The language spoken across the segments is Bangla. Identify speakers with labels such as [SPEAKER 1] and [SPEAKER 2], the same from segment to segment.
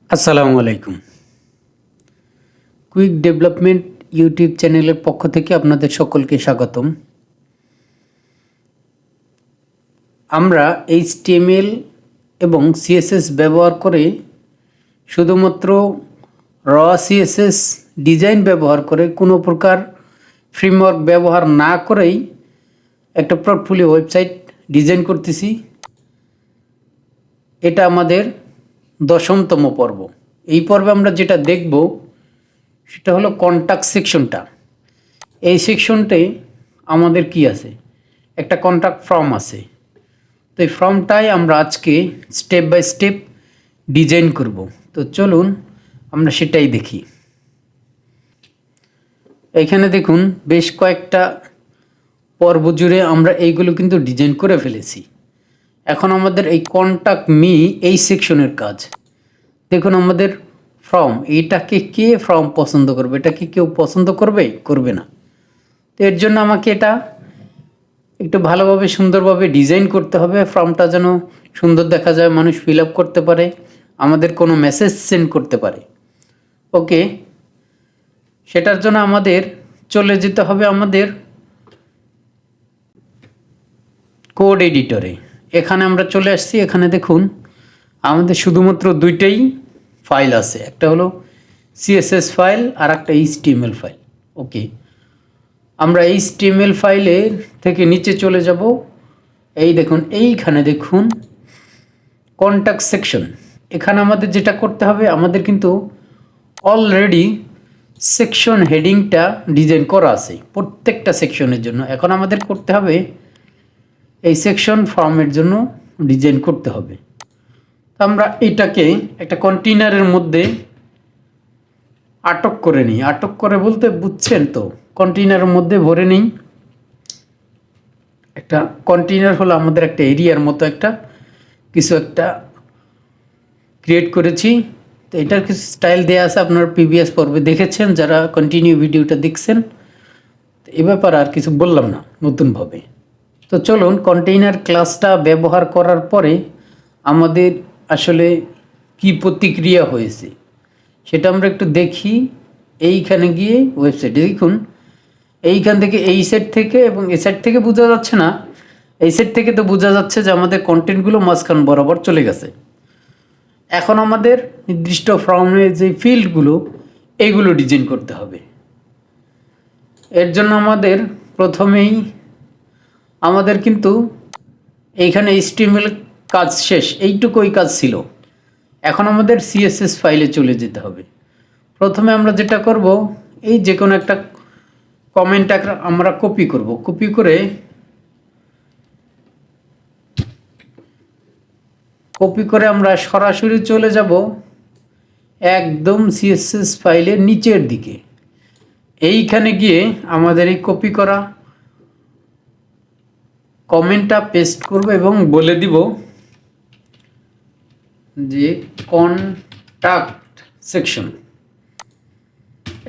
[SPEAKER 1] আসসালামু আলাইকুম। কুইক ডেভেলপমেন্ট ইউটিউব চ্যানেলের পক্ষ থেকে আপনাদের সকলকে স্বাগতম। আমরা HTML এবং CSS ব্যবহার করে শুধুমাত্র র CSS ডিজাইন ব্যবহার করে কোনো প্রকার ফ্রেমওয়ার্ক ব্যবহার না করেই একটা পোর্টফোলিও ওয়েবসাইট ডিজাইন করতেছি। এটা আমাদের 10তম পর্ব। এই পর্বে আমরা যেটা দেখব সেটা হলো কন্টাক্ট সেকশনটা। এই সেকশনটাই আমাদের কি আছে, একটা কন্টাক্ট ফর্ম আছে। তো এই ফর্মটাই আমরা আজকে স্টেপ বাই স্টেপ ডিজাইন করব। তো চলুন আমরা সেটাই দেখি। এখানে দেখুন বেশ কয়েকটা পর্ব জুড়ে আমরা এইগুলো কিন্তু ডিজাইন করে ফেলেছি। এখন আমাদের এই কন্টাক্ট মি এই সেকশনের কাজ। দেখুন আমাদের ফর্ম, এইটাকে কে ফর্ম পছন্দ করবে? এটাকে কেউ পছন্দ করবে? করবে না। তো এর জন্য আমাকে এটা একটু ভালোভাবে সুন্দরভাবে ডিজাইন করতে হবে। ফর্মটা যেন সুন্দর দেখা যায়, মানুষ ফিল আপ করতে পারে, আমাদের কোনো মেসেজ সেন্ড করতে পারে। ওকে, সেটার জন্য আমাদের চলে যেতে হবে আমাদের কোড এডিটরে। এখানে আমরা চলে আসছি। এখানে দেখুন আমাদের শুধুমাত্র দুইটাই ফাইল আছে, একটা হলো CSS ফাইল আর একটা HTML ফাইল। ওকে, আমরা HTML ফাইলের থেকে নিচে চলে যাব। এই দেখুন, এইখানে দেখুন কন্টাক্ট সেকশন। এখানে আমাদের যেটা করতে হবে, আমাদের কিন্তু অলরেডি সেকশন হেডিংটা ডিজাইন করা আছে প্রত্যেকটা সেকশনের জন্য। এখন আমাদের করতে হবে এই সেকশন ফর্মের জন্য ডিজাইন করতে হবে। তো আমরা এটাকে একটা কন্টেইনারের মধ্যে আটক করে নিই। আটক করে বলতে বুঝছেন তো, কন্টেইনারের মধ্যে ভরে নিই। একটা কন্টেইনার হলো আমাদের একটা এরিয়ার মতো একটা কিছু একটা ক্রিয়েট করেছি। তো এটার কিছু স্টাইল দেওয়া আছে, আপনারা প্রিভিয়াস পর্বে দেখেছেন যারা কন্টিনিউ ভিডিওটা দেখছেন। তো এ ব্যাপারে আর কিছু বললাম না নতুনভাবে। তো চলুন কন্টেইনার ক্লাসটা ব্যবহার করার পরে আমাদের আসলে কি প্রতিক্রিয়া হয়েছে সেটা আমরা একটু দেখি। এইখানে গিয়ে ওয়েবসাইটে দেখুন, এইখান থেকে এই সাইড থেকে এবং এই সাইড থেকে বোঝা যাচ্ছে না, এই সাইড থেকে তো বোঝা যাচ্ছে যে আমাদের কন্টেন্টগুলো মাঝখান বরাবর চলে গেছে। এখন আমাদের নির্দিষ্ট ফর্মের যে ফিল্ডগুলো এইগুলো ডিজাইন করতে হবে। এর জন্য আমাদের প্রথমেই আমাদের কিন্তু এইখানে HTML কাজ শেষ, এইটুকুই কাজ ছিল। এখন আমাদের CSS ফাইলে চলে যেতে হবে। প্রথমে আমরা যেটা করব, এই যে কোনো একটা কমেন্ট আমরা কপি করব। কপি করে আমরা সরাসরি চলে যাব একদম CSS ফাইলের নিচের দিকে। এইখানে গিয়ে আমাদের এই কপি করা কমেন্টটা পেস্ট করব এবং বলে দিব যে কন্টাক্ট সেকশন।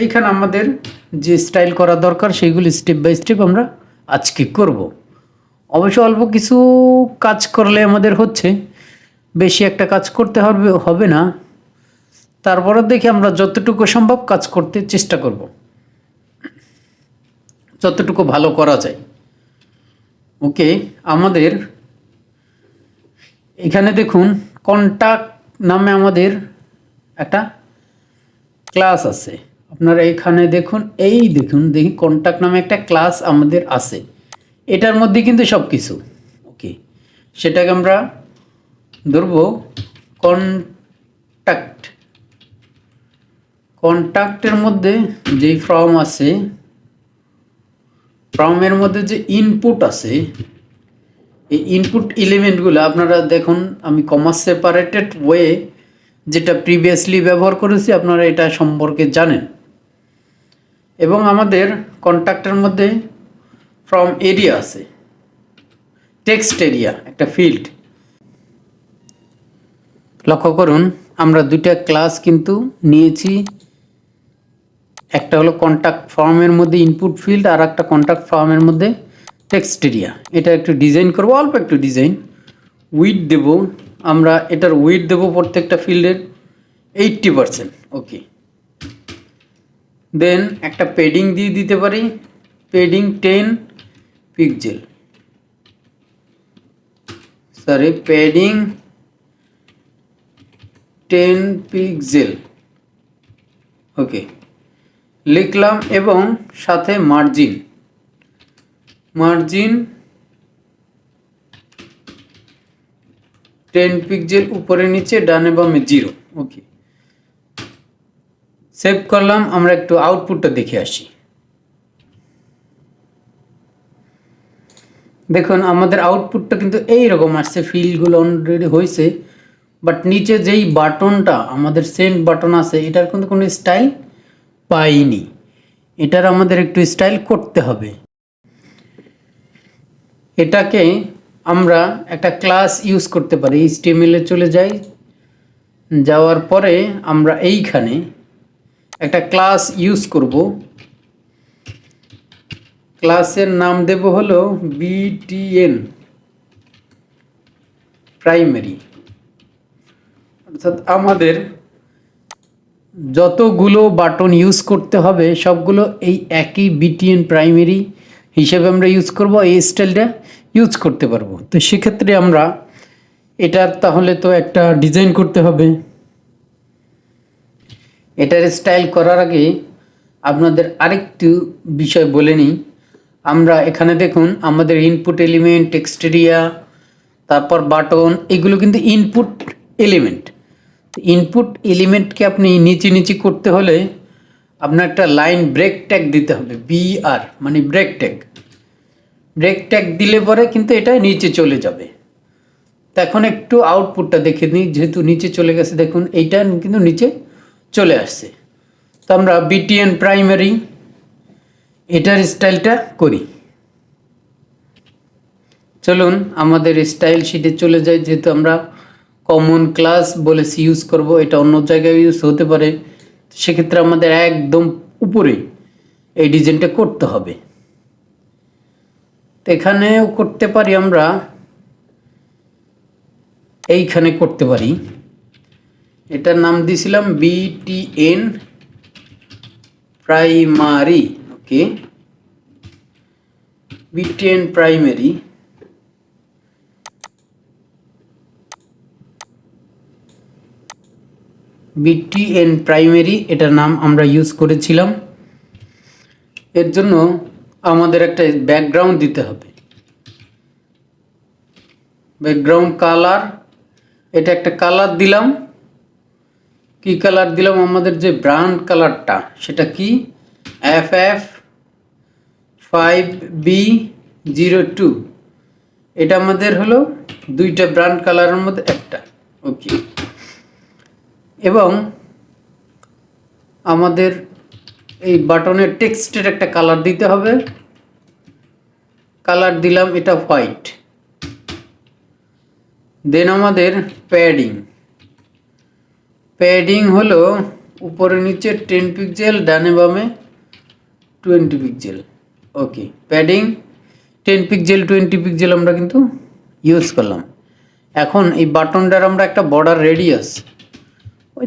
[SPEAKER 1] এইখানে আমাদের যে স্টাইল করা দরকার সেইগুলি স্টেপ বাই স্টেপ আমরা আজকে করব। অবশ্য অল্প কিছু কাজ করলে আমাদের হচ্ছে, বেশি একটা কাজ করতে হবে না। তারপরে দেখি আমরা যতটুকু সম্ভব কাজ করতে চেষ্টা করব, যতটুকু ভালো করা যায়। ওকে, আমাদের এখানে দেখুন কন্টাক্ট নামে আমাদের একটা ক্লাস আছে। আপনারা এখানে দেখুন, দেখি কন্টাক্ট নামে একটা ক্লাস আমাদের আছে। এটার মধ্যে কিন্তু সব কিছু। ওকে, সেটাকে আমরা ধরবো কন্টাক্টের মধ্যে যেই ফর্ম আছে, ফর্মের মধ্যে যে ইনপুট আছে, এই ইনপুট এলিমেন্টগুলো আপনারা দেখুন, আমি কমা সেপারেটেড ওয়ে যেটা প্রিভিয়াসলি ব্যবহার করেছি, আপনারা এটা সম্পর্কে জানেন। এবং আমাদের কন্টাক্টের মধ্যে ফর্ম এরিয়া আছে, টেক্সট এরিয়া একটা ফিল্ড। লক্ষ্য করুন আমরা দুইটা ক্লাস কিন্তু নিয়েছি, একটা হলো কন্টাক্ট ফর্মের মধ্যে ইনপুট ফিল্ড আর একটা কন্টাক্ট ফর্মের মধ্যে টেক্সট এরিয়া। এটা একটু ডিজাইন করব, অল্প একটু ডিজাইন। উইডথ দেব, আমরা এটার উইডথ দেব প্রত্যেকটা ফিল্ডের 80%। ওকে, দেন একটা পেডিং দিয়ে দিতে পারি, padding 10 pixel, sorry padding 10 pixel. Okay, লিখলাম এবং সাথে মার্জিন 10 পিক্সেল, উপরে নিচে ডানে বামে 0। ওকে, সেভ করলাম। আমরা একটু আউটপুটটা দেখে আসি। দেখুন আমাদের আউটপুটটা কিন্তু এইরকম আসছে, ফিলগুলো অলরেডি হয়েছে, বাট নিচে যেই বাটনটা আমাদের সেন্ড বাটন আছে এটার কিন্তু কোনো স্টাইল পাইনি। এটার আমাদের একটু স্টাইল করতে হবে। এটাকে আমরা একটা ক্লাস ইউজ করতে পারি। HTML এ চলে যাই, যাওয়ার পরে আমরা এইখানে একটা ক্লাস ইউজ করব। ক্লাসের নাম দেব হলো BTN প্রাইমারি। অর্থাৎ আমাদের যতগুলো বাটন ইউজ করতে হবে সবগুলো এই একই BTN প্রাইমারি হিসেবে আমরা ইউজ করব, এই স্টাইলটা ইউজ করতে পারবো। তো সেক্ষেত্রে আমরা এটার তাহলে তো একটা ডিজাইন করতে হবে। এটার স্টাইল করার আগে আপনাদের আরেকটু বিষয় বলে নিই। আমরা এখানে দেখুন আমাদের ইনপুট এলিমেন্ট, টেক্সট এরিয়া, তারপর বাটন, এগুলো কিন্তু ইনপুট এলিমেন্ট। ইনপুট এলিমেন্টকে আপনি নিচে নিচে করতে হলে আপনার একটা লাইন ব্রেক ট্যাগ দিতে হবে, BR মানে ব্রেক ট্যাগ। ব্রেক ট্যাগ দিলে পরে কিন্তু এটা নিচে চলে যাবে। তো এখন একটু আউটপুটটা দেখে নিই। যেহেতু নিচে চলে গেছে, দেখুন এইটা কিন্তু নিচে চলে আসছে। তো আমরা BTN প্রাইমারি এটার স্টাইলটা করি। চলুন আমাদের স্টাইল শিটে চলে যাই। যেহেতু আমরা কমন ক্লাস বলেছি ইউজ করব, এটা অন্য জায়গায় ইউজ হতে পারে, সেক্ষেত্রে আমাদের একদম উপরে এই ডিজাইনটা করতে হবে। তো এখানেও করতে পারি, আমরা এইখানে করতে পারি। এটার নাম দিয়েছিলাম BTN প্রাইমারি। ওকে, BTN প্রাইমারি। BTN প্রাইমারি এটার নাম আমরা ইউজ করেছিলাম। এর জন্য আমাদের একটা ব্যাকগ্রাউন্ড দিতে হবে, ব্যাকগ্রাউন্ড কালার। এটা একটা কালার দিলাম। কি কালার দিলাম? আমাদের যে ব্রাউন কালারটা, সেটা কি FF5B02। এটা আমাদের হলো দুইটা ব্রাউন কালারের মধ্যে একটা। ওকে, এবং আমাদের এই বাটনের টেক্সটের একটা কালার দিতে হবে। কালার দিলাম এটা হোয়াইট। দেন আমাদের প্যাডিং হলো উপরে নিচে 10 পিক্সেল, ডানে বামে 20 পিক্সেল। ওকে, প্যাডিং 10 পিক্সেল 20 পিক্সেল আমরা কিন্তু ইউজ করলাম। এখন এই বাটনটার আমরা একটা বর্ডার রেডিয়াস, ওই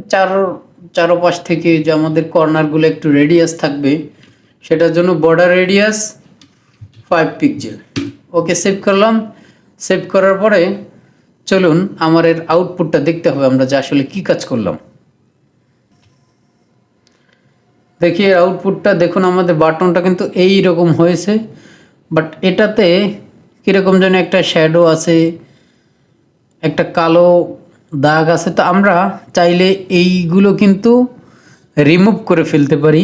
[SPEAKER 1] চারোপাশ থেকে যে আমাদের কর্নারগুলো একটু রেডিয়াস থাকবে, সেটার জন্য বর্ডার রেডিয়াস 5 পিক্সেল। ওকে, সেভ করলাম। সেভ করার পরে চলুন আমার এর আউটপুটটা দেখতে হবে, আমরা যে আসলে কি কাজ করলাম। দেখি এর আউটপুটটা। দেখুন আমাদের বাটনটা কিন্তু এই রকম হয়েছে, বাট এটাতে কীরকম যেন একটা শ্যাডো আছে, একটা কালো দাগ আছে। তো আমরা চাইলে এইগুলো কিন্তু রিমুভ করে ফেলতে পারি।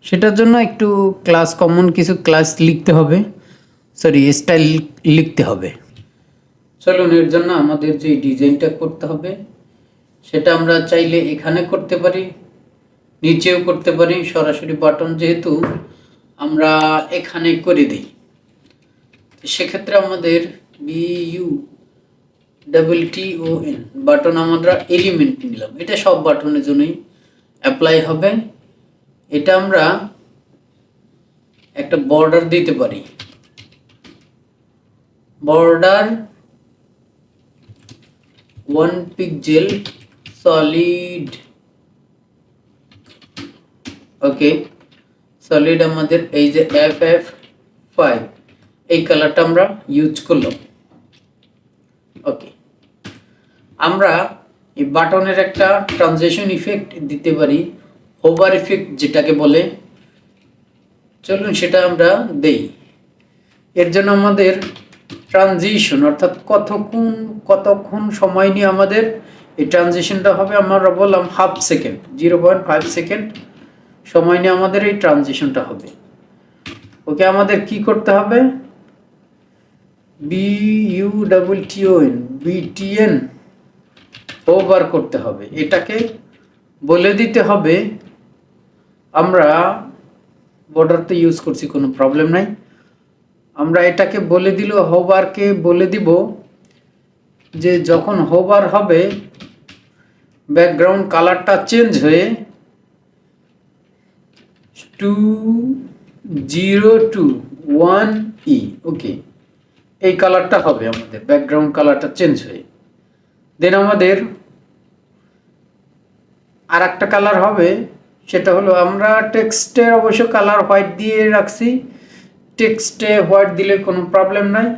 [SPEAKER 1] সেটার জন্য একটু কমন কিছু ক্লাস লিখতে হবে, সরি স্টাইল লিখতে হবে। চলুন এর জন্য আমাদের যে ডিজাইনটা করতে হবে সেটা আমরা চাইলে এখানে করতে পারি, নিচেও করতে পারি। সরাসরি বাটন যেহেতু আমরা এখানে করে দিই, সেক্ষেত্রে আমাদের BUTTON বাটন আমরা এলিমেন্ট নিলাম। এটা সব বাটনের জন্যই অ্যাপ্লাই হবে। এটা আমরা একটা বর্ডার দিতে পারি, বর্ডার 1 পিক্সেল সলিড। ওকে, সলিড আমাদের এই যে FF5 এই কালারটা আমরা ইউজ করলাম। ওকে, আমরা এই বাটনের একটা ট্রানজিশন ইফেক্ট দিতে পারি, হোভার ইফেক্ট যেটাকে বলে। চলুন সেটা আমরা দেই। এর জন্য আমাদের ট্রানজিশন অর্থাৎ কতক্ষণ সময় নিয়ে আমাদের এই ট্রানজিশনটা হবে, আমরা বললাম 1/2 সেকেন্ড, 0.5 সেকেন্ড সময় নিয়ে আমাদের এই ট্রানজিশনটা হবে। ওকে, আমাদের কি করতে হবে? BUTTON ওভার করতে হবে। এটাকে বলে দিতে হবে, আমরা বর্ডারতে ইউজ করছি, কোনো প্রবলেম নাই। আমরা এটাকে বলে দিল, হোভারকে বলে দিব যে যখন হোভার হবে ব্যাকগ্রাউন্ড কালারটা চেঞ্জ হয়ে 2021E, ওকে, এই কালারটা হবে আমাদের ব্যাকগ্রাউন্ড কালারটা চেঞ্জ হয়ে। দেন আমাদের আর একটা কালার হবে, সেটা হলো আমরা টেক্সটে অবশ্য কালার হোয়াইট দিয়ে রাখছি, টেক্সটে হোয়াইট দিলে কোনো প্রবলেম নাই।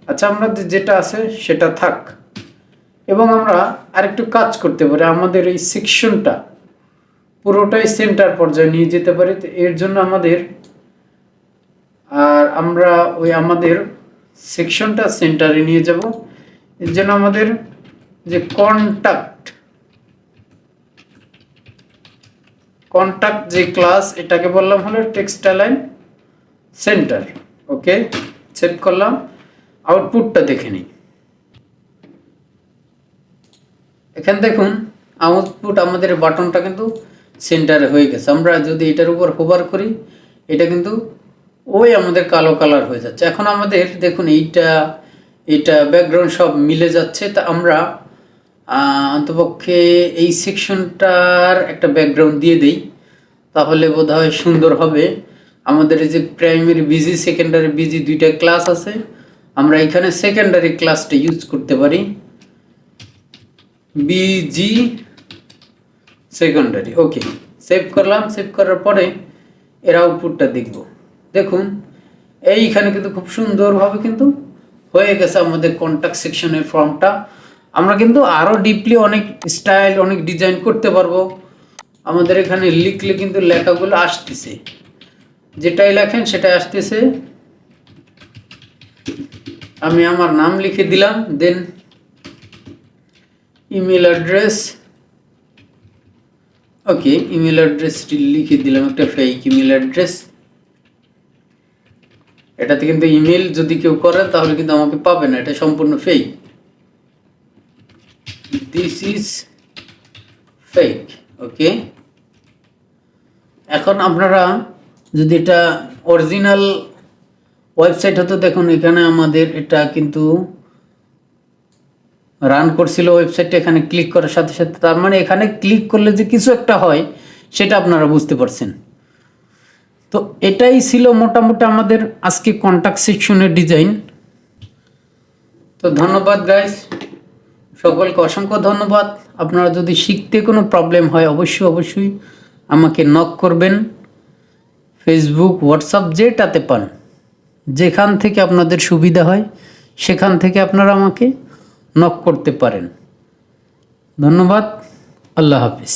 [SPEAKER 1] আচ্ছা, আমরা যেটা আছে সেটা থাক। এবং আমরা আরেকটু কাজ করতে পারি, আমাদের এই সেকশনটা পুরোটাই সেন্টার পর্যায়ে নিয়ে যেতে পারি। তো এর জন্য আমাদের আমরা আমাদের সেকশনটা সেন্টারে নিয়ে যাব। এর জন্য আমাদের যে কন্টাক্ট যে ক্লাস, এটাকে বললাম হলো টেক্সটাইল সেন্টার। ওকে, সেভ করলাম। আউটপুটটা দেখে নিই। এখানে দেখুন আউটপুট, আমাদের বাটনটা কিন্তু সেন্টারে হয়ে গেছে। আমরা যদি এটার উপর হোভার করি, এটা কিন্তু আমাদের কালো কালার হয়ে যাচ্ছে। এখন আমাদের দেখুন এইটা ব্যাকগ্রাউন্ড সব মিলে যাচ্ছে। তা আমরা অন্তপক্ষে এই সেকশনটার একটা ব্যাকগ্রাউন্ড দিয়ে দিই, তাহলে বোধহয় সুন্দর হবে। আমাদের এই যে প্রাইমারি বিজি, সেকেন্ডারি বিজি দুইটা ক্লাস আছে, আমরা এখানে সেকেন্ডারি ক্লাসটা ইউজ করতে পারি, বিজি সেকেন্ডারি। ওকে, সেভ করলাম। সেভ করার পরে এর আউটপুটটা দেখব। দেখুন এইখানে কিন্তু খুব সুন্দরভাবে কিন্তু হয়ে গেছে আমাদের কন্টাক্ট সেকশনের ফর্মটা। আমরা কিন্তু আরও ডিপলি অনেক স্টাইল, অনেক ডিজাইন করতে পারবো। আমাদের এখানে লিখলে কিন্তু লেখাগুলো আসতেছে, যেটাই লেখেন সেটাই আসতেছে। আমি আমার নাম লিখে দিলাম, দেন ইমেল অ্যাড্রেস। ওকে, ইমেল অ্যাড্রেসটি লিখে দিলাম, একটা ফেক ইমেল অ্যাড্রেস। এটাতে কিন্তু ইমেল যদি কেউ করে তাহলে কিন্তু আমাকে পাবে না, এটা সম্পূর্ণ fake. This is fake. Okay, এখন আপনারা যদি এটা অরিজিনাল ওয়েবসাইট হতো, দেখুন এখানে আমাদের এটা কিন্তু রান করছিল ওয়েবসাইটটা। এখানে ক্লিক করার সাথে সাথে, তার মানে এখানে ক্লিক করলে যে কিছু একটা হয় সেটা আপনারা বুঝতে পারছেন। তো এটাই ছিল মোটামুটি আমাদের আজকে কন্টাক্ট সেকশনের ডিজাইন। তো ধন্যবাদ গাইস, সকলকে অসংখ্য ধন্যবাদ। আপনারা যদি শিখতে কোনো প্রবলেম হয় অবশ্যই আমাকে নক করবেন। ফেসবুক, হোয়াটসঅ্যাপ যেটাতে পান, যেখান থেকে আপনাদের সুবিধা হয় সেখান থেকে আপনারা আমাকে নক করতে পারেন। ধন্যবাদ, আল্লাহ হাফিজ।